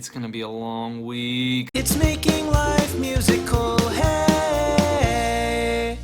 It's gonna be a long week. It's making life musical, hey!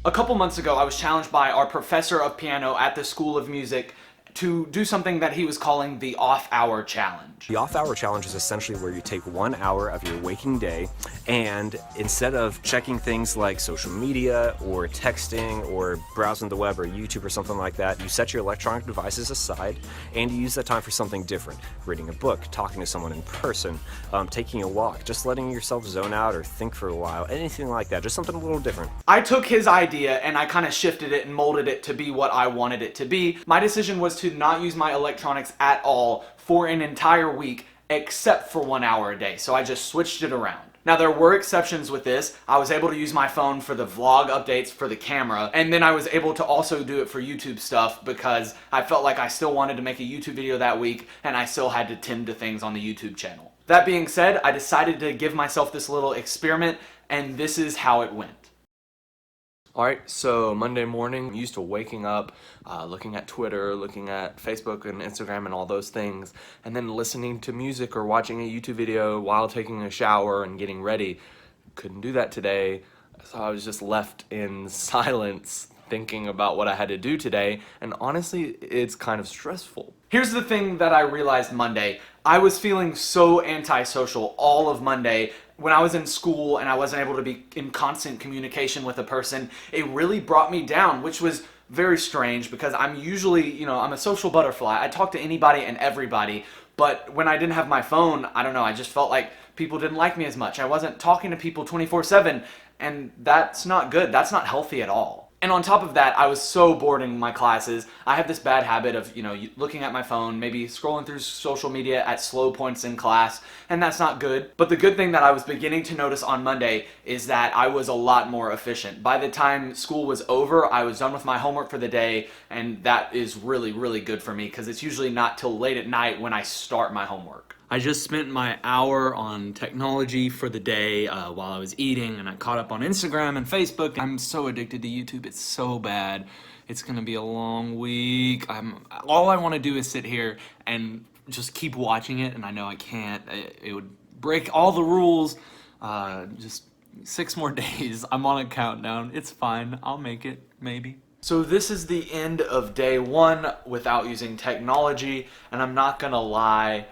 A couple months ago, I was challenged by our professor of piano at the School of Music to do something that he was calling the off-hour challenge. The off-hour challenge is essentially where you take 1 hour of your waking day, and instead of checking things like social media or texting or browsing the web or YouTube or something like that, you set your electronic devices aside and you use that time for something different. Reading a book, talking to someone in person, taking a walk, just letting yourself zone out or think for a while, anything like that, just something a little different. I took his idea and I kind of shifted it and molded it to be what I wanted it to be. My decision was to not use my electronics at all for an entire week except for 1 hour a day. So I just switched it around. Now there were exceptions with this. I was able to use my phone for the vlog updates for the camera, and then I was able to also do it for YouTube stuff because I felt like I still wanted to make a YouTube video that week and I still had to tend to things on the YouTube channel. That being said, I decided to give myself this little experiment, and this is how it went. Alright, so Monday morning, I'm used to waking up, looking at Twitter, looking at Facebook and Instagram and all those things, and then listening to music or watching a YouTube video while taking a shower and getting ready. Couldn't do that today, so I was just left in silence thinking about what I had to do today, and honestly, it's kind of stressful. Here's the thing that I realized Monday. I was feeling so antisocial all of Monday. When I was in school and I wasn't able to be in constant communication with a person, it really brought me down, which was very strange because I'm usually, I'm a social butterfly. I talk to anybody and everybody, but when I didn't have my phone, I don't know, I just felt like people didn't like me as much. I wasn't talking to people 24/7, and that's not good. That's not healthy at all. And on top of that, I was so bored in my classes. I have this bad habit of, looking at my phone, maybe scrolling through social media at slow points in class, and that's not good. But the good thing that I was beginning to notice on Monday is that I was a lot more efficient. By the time school was over, I was done with my homework for the day, and that is really, really good for me because it's usually not till late at night when I start my homework. I just spent my hour on technology for the day while I was eating, and I caught up on Instagram and Facebook. I'm so addicted to YouTube, it's so bad. It's gonna be a long week. All I wanna do is sit here and just keep watching it, and I know I can't. It would break all the rules. Just 6 more days. I'm on a countdown. It's fine, I'll make it, maybe. So this is the end of day 1 without using technology, and I'm not gonna lie,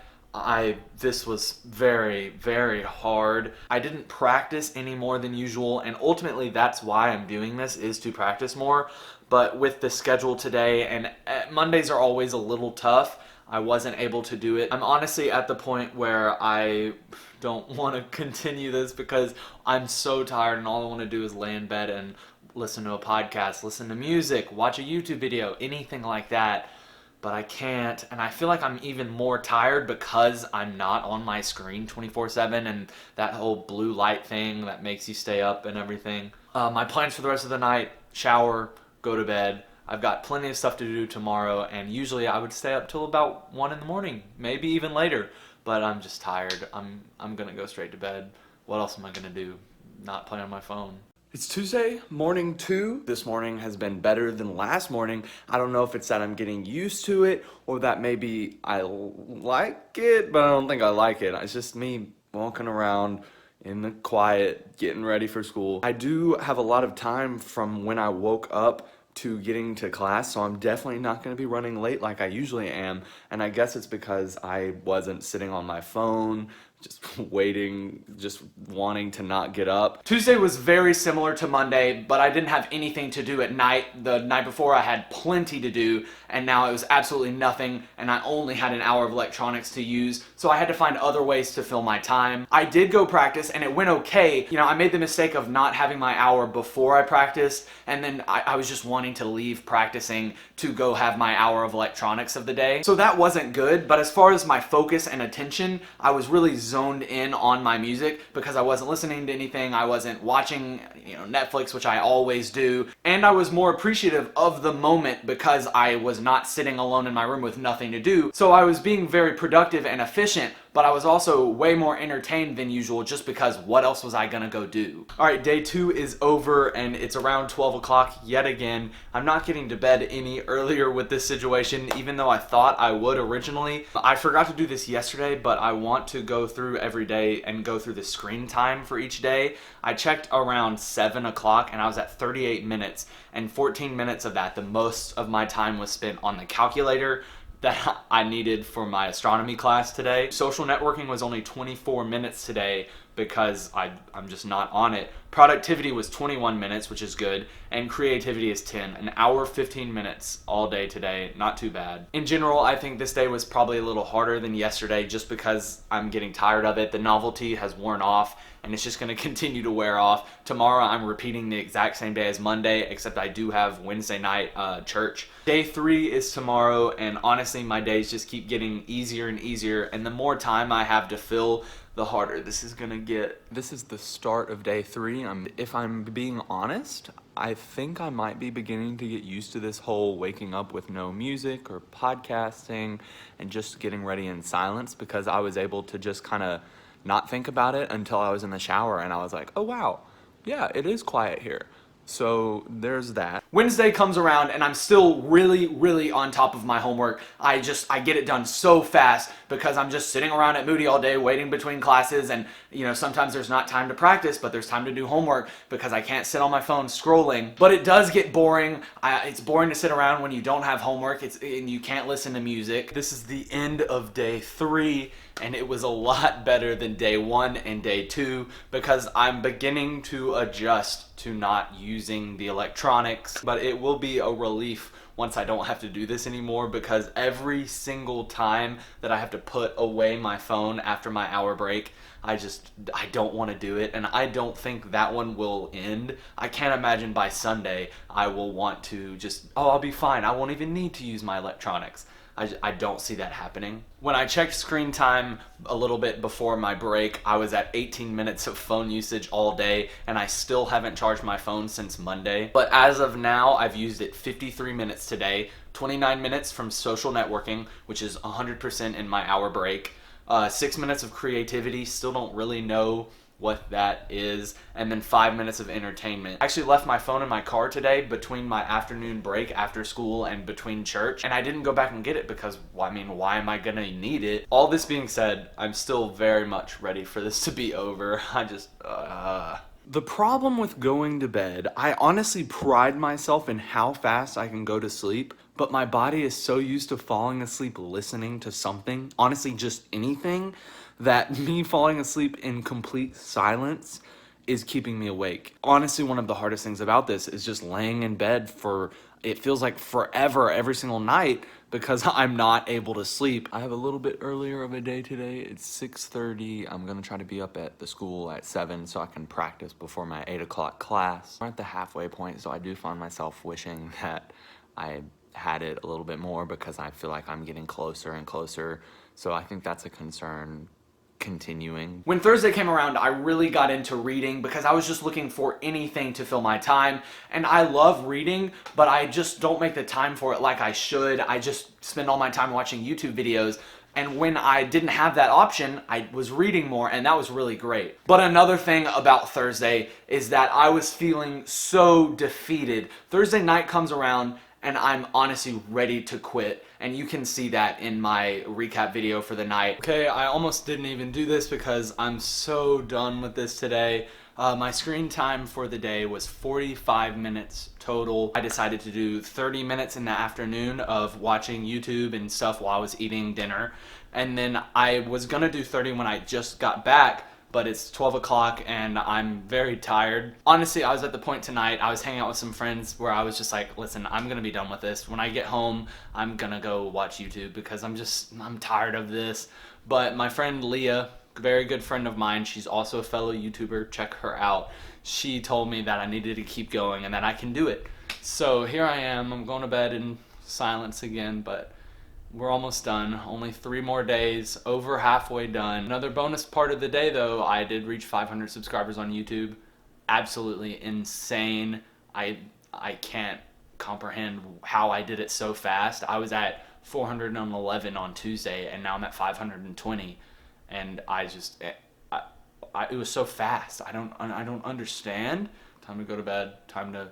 this was very, very hard. I didn't practice any more than usual, and ultimately that's why I'm doing this, is to practice more. But with the schedule today, and Mondays are always a little tough, I wasn't able to do it. I'm honestly at the point where I don't want to continue this because I'm so tired and all I want to do is lay in bed and listen to a podcast, listen to music, watch a YouTube video, anything like that. But I can't, and I feel like I'm even more tired because I'm not on my screen 24/7 and that whole blue light thing that makes you stay up and everything. My plans for the rest of the night: shower, go to bed. I've got plenty of stuff to do tomorrow, and usually I would stay up till about 1 in the morning, maybe even later, but I'm just tired. I'm gonna go straight to bed. What else am I gonna do? Not play on my phone. It's Tuesday, morning 2. This morning has been better than last morning. I don't know if it's that I'm getting used to it or that maybe I like it, but I don't think I like it. It's just me walking around in the quiet, getting ready for school. I do have a lot of time from when I woke up to getting to class, so I'm definitely not going to be running late like I usually am, and I guess it's because I wasn't sitting on my phone, just waiting, just wanting to not get up. Tuesday was very similar to Monday, but I didn't have anything to do at night. The night before I had plenty to do, and now it was absolutely nothing, and I only had an hour of electronics to use, so I had to find other ways to fill my time. I did go practice, and it went okay. I made the mistake of not having my hour before I practiced, and then I was just wanting to leave practicing to go have my hour of electronics of the day. So that wasn't good, but as far as my focus and attention, I was really zoned in on my music because I wasn't listening to anything, I wasn't watching Netflix, which I always do, and I was more appreciative of the moment because I was not sitting alone in my room with nothing to do. So I was being very productive and efficient, but I was also way more entertained than usual just because what else was I gonna go do? All right, day 2 is over and it's around 12 o'clock yet again. I'm not getting to bed any earlier with this situation, even though I thought I would originally. I forgot to do this yesterday, but I want to go through every day and go through the screen time for each day. I checked around 7 o'clock and I was at 38 minutes, and 14 minutes of that, the most of my time was spent on the calculator that I needed for my astronomy class today. Social networking was only 24 minutes today because I'm just not on it. Productivity was 21 minutes, which is good, and creativity is 10. An hour, 15 minutes all day today, not too bad. In general, I think this day was probably a little harder than yesterday just because I'm getting tired of it. The novelty has worn off and it's just gonna continue to wear off. Tomorrow I'm repeating the exact same day as Monday, except I do have Wednesday night church. Day 3 is tomorrow, and honestly my days just keep getting easier and easier, and the more time I have to fill, the harder this is gonna get. This is the start of day 3. If I'm being honest, I think I might be beginning to get used to this whole waking up with no music or podcasting and just getting ready in silence, because I was able to just kind of not think about it until I was in the shower and I was like, oh wow, yeah, it is quiet here. So there's that. Wednesday comes around and I'm still really on top of my homework. I get it done so fast because I'm just sitting around at Moody all day waiting between classes, and sometimes there's not time to practice, but there's time to do homework because I can't sit on my phone scrolling. But it does get boring. It's boring to sit around when you don't have homework and you can't listen to music. This is the end of day 3, and it was a lot better than day 1 and day 2 because I'm beginning to adjust to not using the electronics. But it will be a relief once I don't have to do this anymore, because every single time that I have to put away my phone after my hour break, I don't want to do it, and I don't think that one will end. I can't imagine by Sunday I will want to I'll be fine. I won't even need to use my electronics. I don't see that happening. When I checked screen time a little bit before my break, I was at 18 minutes of phone usage all day, and I still haven't charged my phone since Monday. But as of now, I've used it 53 minutes today, 29 minutes from social networking, which is 100% in my hour break, 6 minutes of creativity, still don't really know what that is, and then 5 minutes of entertainment. I actually left my phone in my car today between my afternoon break after school and between church, and I didn't go back and get it because, why am I gonna need it? All this being said, I'm still very much ready for this to be over. The problem with going to bed, I honestly pride myself in how fast I can go to sleep, but my body is so used to falling asleep listening to something, honestly just anything, that me falling asleep in complete silence is keeping me awake. Honestly, one of the hardest things about this is just laying in bed for, it feels like forever every single night, because I'm not able to sleep. I have a little bit earlier of a day today. It's 6:30. I'm gonna try to be up at the school at 7 so I can practice before my 8 o'clock class. We're at the halfway point, so I do find myself wishing that I had it a little bit more, because I feel like I'm getting closer and closer. So I think that's a concern continuing. When Thursday came around, I really got into reading because I was just looking for anything to fill my time, and I love reading, but I just don't make the time for it like I should. I just spend all my time watching YouTube videos, and when I didn't have that option, I was reading more, and that was really great. But another thing about Thursday is that I was feeling so defeated. Thursday night comes around and I'm honestly ready to quit, and you can see that in my recap video for the night. Okay, I almost didn't even do this because I'm so done with this today. My screen time for the day was 45 minutes total. I decided to do 30 minutes in the afternoon of watching YouTube and stuff while I was eating dinner, and then I was gonna do 30 when I just got back, but it's 12 o'clock and I'm very tired. Honestly, I was at the point tonight, I was hanging out with some friends where I was just like, listen, I'm gonna be done with this. When I get home, I'm gonna go watch YouTube because I'm tired of this. But my friend Leah, very good friend of mine, she's also a fellow YouTuber, check her out. She told me that I needed to keep going and that I can do it. So here I am, I'm going to bed in silence again, but we're almost done. Only 3 more days, over halfway done. Another bonus part of the day though, I did reach 500 subscribers on YouTube. Absolutely insane. I can't comprehend how I did it so fast. I was at 411 on Tuesday and now I'm at 520. and it was so fast. I don't understand. Time to go to bed. Time to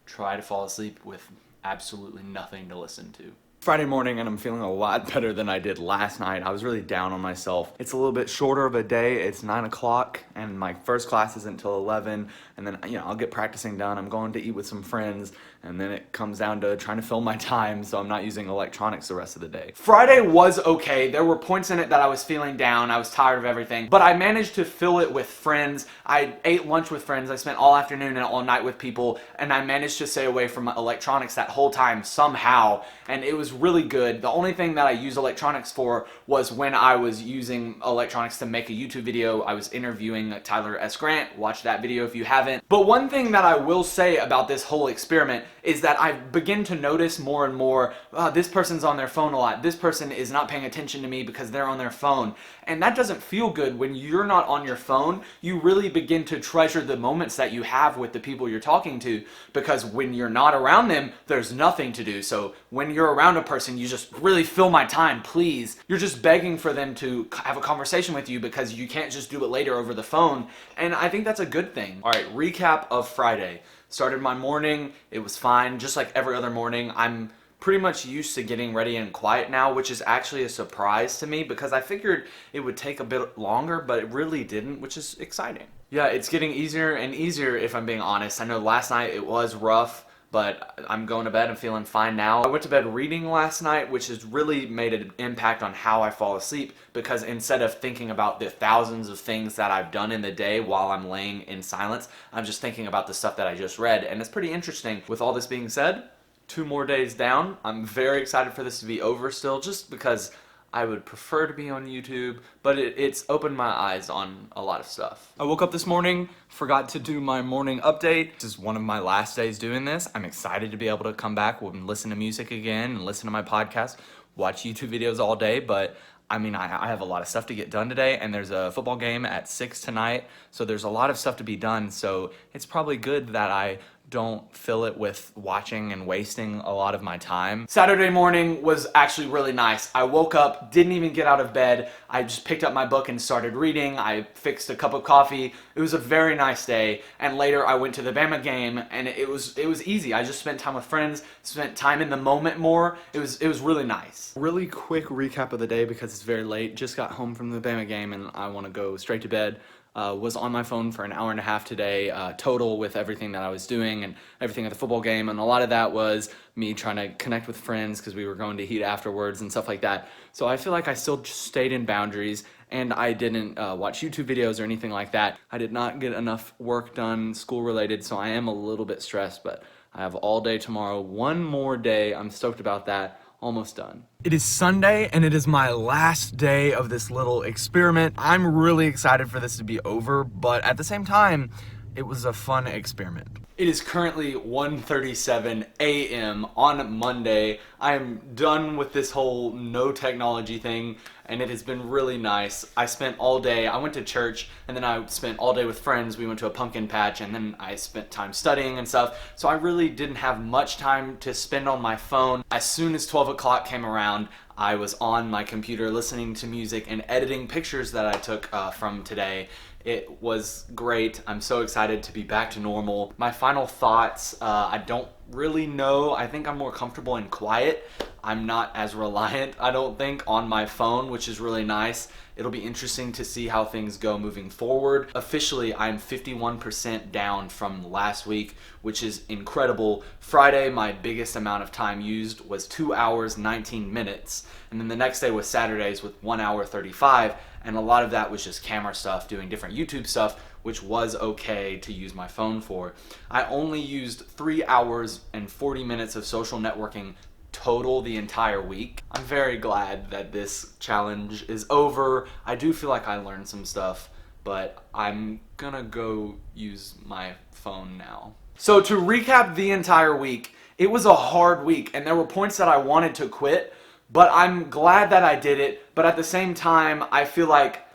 try to fall asleep with absolutely nothing to listen to. Friday morning, and I'm feeling a lot better than I did last night. I was really down on myself. It's a little bit shorter of a day. It's 9 o'clock, and my first class isn't until 11, and then, I'll get practicing done. I'm going to eat with some friends, and then it comes down to trying to fill my time so I'm not using electronics the rest of the day. Friday was okay. There were points in it that I was feeling down. I was tired of everything, but I managed to fill it with friends. I ate lunch with friends. I spent all afternoon and all night with people, and I managed to stay away from electronics that whole time somehow, and it was really good. The only thing that I used electronics for was when I was using electronics to make a YouTube video. I was interviewing Tyler S. Grant. Watch that video if you haven't. But one thing that I will say about this whole experiment is that I begin to notice more and more, this person's on their phone a lot. This person is not paying attention to me because they're on their phone. And that doesn't feel good. When you're not on your phone, you really begin to treasure the moments that you have with the people you're talking to, because when you're not around them, there's nothing to do. So when you're around a person, you just really fill my time, please. You're just begging for them to have a conversation with you because you can't just do it later over the phone. And I think that's a good thing. All right, recap of Friday. Started my morning. It was fine, just like every other morning. I'm pretty much used to getting ready and quiet now, which is actually a surprise to me because I figured it would take a bit longer, but it really didn't, which is exciting. Yeah, it's getting easier and easier if I'm being honest. I know last night it was rough, but I'm going to bed and feeling fine now. I went to bed reading last night, which has really made an impact on how I fall asleep, because instead of thinking about the thousands of things that I've done in the day while I'm laying in silence, I'm just thinking about the stuff that I just read, and it's pretty interesting. With all this being said, 2 more days down. I'm very excited for this to be over still, just because I would prefer to be on YouTube, but it's opened my eyes on a lot of stuff. I woke up this morning, forgot to do my morning update. This is one of my last days doing this. I'm excited to be able to come back and listen to music again and listen to my podcast, watch YouTube videos all day, but I have a lot of stuff to get done today, and there's a football game at 6 tonight, so there's a lot of stuff to be done, so it's probably good that I don't fill it with watching and wasting a lot of my time. Saturday morning was actually really nice. I woke up, didn't even get out of bed. I just picked up my book and started reading. I fixed a cup of coffee. It was a very nice day. And later I went to the Bama game, and it was easy. I just spent time with friends, spent time in the moment more. It was really nice. Really quick recap of the day because it's very late. Just got home from the Bama game and I want to go straight to bed. Was on my phone for an hour and a half today, total, with everything that I was doing and everything at the football game, and a lot of that was me trying to connect with friends because we were going to eat afterwards and stuff like that. So I feel like I still stayed in boundaries, and I didn't watch YouTube videos or anything like that. I did not get enough work done, school related, so I am a little bit stressed, but I have all day tomorrow, one more day. I'm stoked about that. Almost done. It is Sunday, and it is my last day of this little experiment. I'm really excited for this to be over, but at the same time, it was a fun experiment. It is currently 1:37 a.m. on Monday. I am done with this whole no technology thing, and it has been really nice. I spent all day, I went to church, and then I spent all day with friends. We went to a pumpkin patch, and then I spent time studying and stuff. So I really didn't have much time to spend on my phone. As soon as 12 o'clock came around, I was on my computer listening to music and editing pictures that I took from today. It was great. I'm so excited to be back to normal. My final thoughts, I don't really know. I think I'm more comfortable and quiet. I'm not as reliant, I don't think, on my phone, which is really nice. It'll be interesting to see how things go moving forward. Officially, I'm 51% down from last week, which is incredible. Friday, my biggest amount of time used was 2 hours, 19 minutes. And then the next day was Saturdays with 1 hour, 35. And a lot of that was just camera stuff, doing different YouTube stuff, which was okay to use my phone for. I only used 3 hours and 40 minutes of social networking total the entire week. I'm very glad that this challenge is over. I do feel like I learned some stuff, but I'm gonna go use my phone now. So to recap the entire week, it was a hard week, and there were points that I wanted to quit, but I'm glad that I did it. But at the same time, I feel like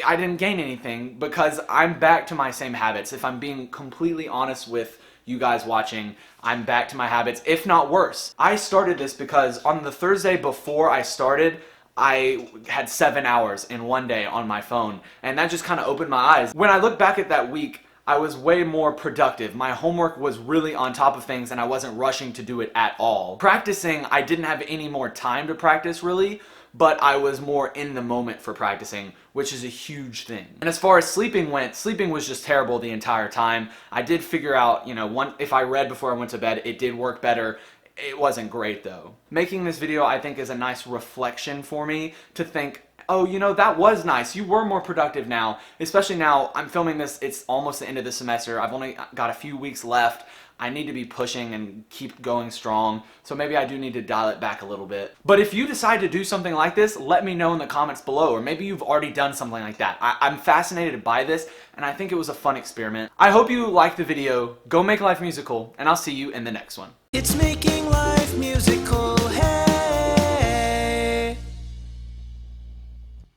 I didn't gain anything because I'm back to my same habits. If I'm being completely honest with you guys watching, I'm back to my habits, if not worse. I started this because on the Thursday before I started, I had 7 hours in one day on my phone, and that just kind of opened my eyes. When I look back at that week, I was way more productive. My homework was really on top of things and I wasn't rushing to do it at all. Practicing, I didn't have any more time to practice really, but I was more in the moment for practicing, which is a huge thing. And as far as sleeping went, sleeping was just terrible the entire time. I did figure out, if I read before I went to bed, it did work better. It wasn't great though. Making this video I think is a nice reflection for me to think, oh, that was nice. You were more productive now, especially now I'm filming this, it's almost the end of the semester. I've only got a few weeks left. I need to be pushing and keep going strong, so maybe I do need to dial it back a little bit. But if you decide to do something like this, let me know in the comments below, or maybe you've already done something like that. I'm fascinated by this, and I think it was a fun experiment. I hope you liked the video. Go make life musical, and I'll see you in the next one. It's making life musical.